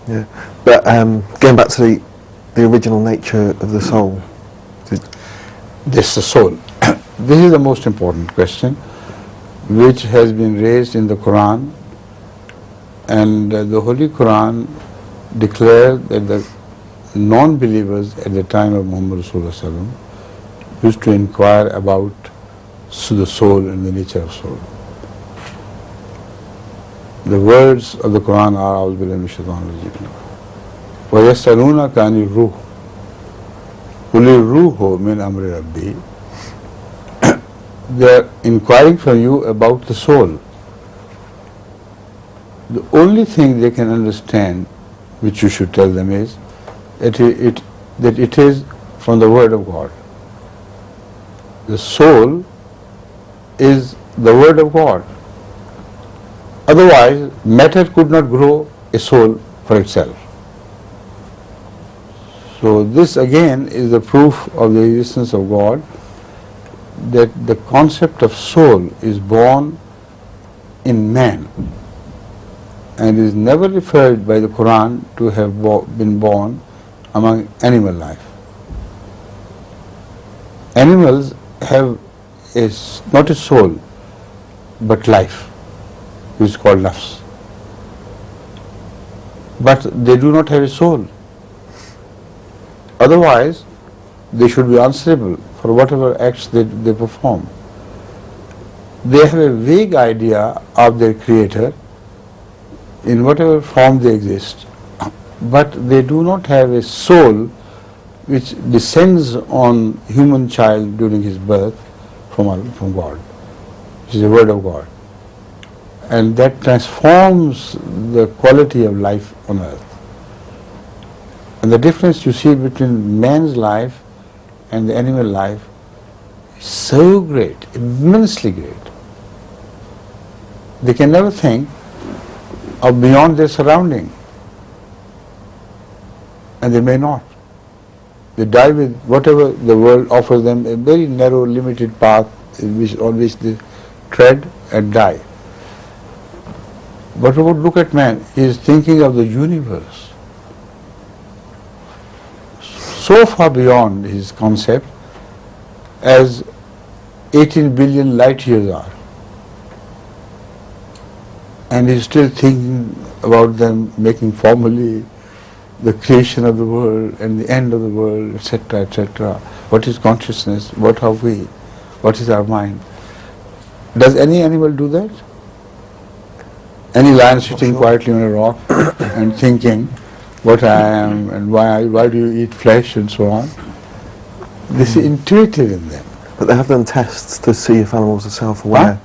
Yeah, but going back to the original nature of the soul. This, the soul. This is the most important question, which has been raised in the Quran, and the Holy Quran declared that the non-believers at the time of Muhammad Rasulullah used to inquire about the soul and the nature of soul. The words of the Quran are أعوذ بالله من الشيطان الرجيم وَيَسْأَلُونَكَ عَنِ الرُّوحِ قُلِ الرُّوحُ مِنْ أَمْرِ رَبِّي. They are inquiring from you about the soul. The only thing they can understand, which you should tell them, is that it is from the Word of God. The soul is the Word of God. Otherwise, matter could not grow a soul for itself. So this again is the proof of the existence of God, that the concept of soul is born in man and is never referred by the Quran to have been born among animal life. Animals have not a soul but life, which is called nafs. But they do not have a soul. Otherwise, they should be answerable for whatever acts they perform. They have a vague idea of their Creator in whatever form they exist, but they do not have a soul which descends on human child during his birth from God, which is the Word of God, and that transforms the quality of life on earth. And the difference you see between man's life and the animal life is so great, immensely great. They can never think of beyond their surrounding, and they may not. They die with whatever the world offers them, a very narrow, limited path on which they tread and die. But look at man, he is thinking of the universe, so far beyond his concept as 18 billion light years are. And he's still thinking about them, making formally the creation of the world and the end of the world, etc., etc. What is consciousness? What are we? What is our mind? Does any animal do that? Any lion sitting quietly on a rock and thinking what I am and why do you eat flesh and so on? This is intuitive in them. But they have done tests to see if animals are self-aware.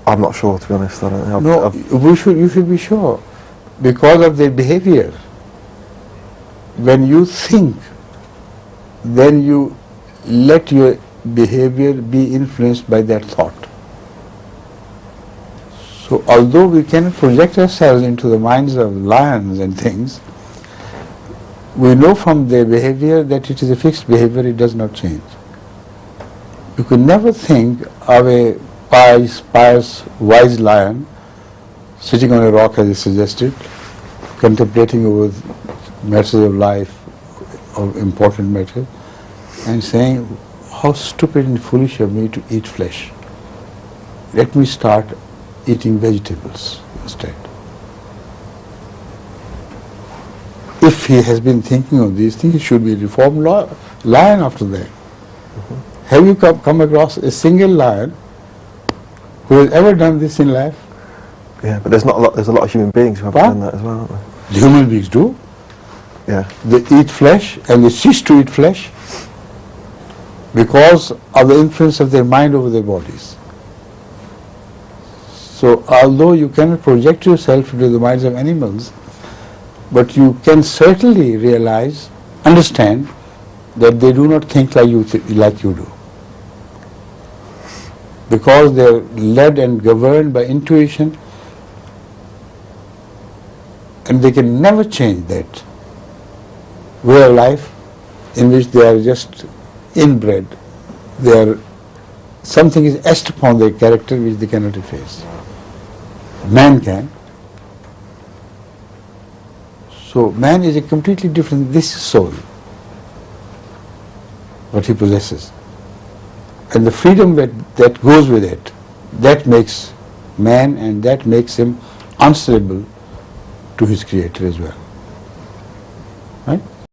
I'm not sure, to be honest. I don't know. You should be sure, because of their behavior. When you think, then you let your behavior be influenced by that thought. So although we cannot project ourselves into the minds of lions and things, we know from their behavior that it is a fixed behavior, it does not change. You could never think of a pious, wise lion sitting on a rock, as he suggested, contemplating over matters of life, of important matters, and saying, how stupid and foolish of me to eat flesh. Let me start eating vegetables instead. If he has been thinking of these things, he should be a reformed lion after that. Have you come across a single lion who has ever done this in life? Yeah, but there's a lot of human beings who have done that as well, aren't there? The human beings do. Yeah. They eat flesh and they cease to eat flesh because of the influence of their mind over their bodies. So although you cannot project yourself into the minds of animals, but you can certainly realize, understand that they do not think like you do. Because they are led and governed by intuition, and they can never change that way of life in which they are just inbred. Something is etched upon their character which they cannot efface. Man can. So man is a completely different, this is soul, what he possesses. And the freedom that goes with it, that makes man and that makes him answerable to his creator as well. Right?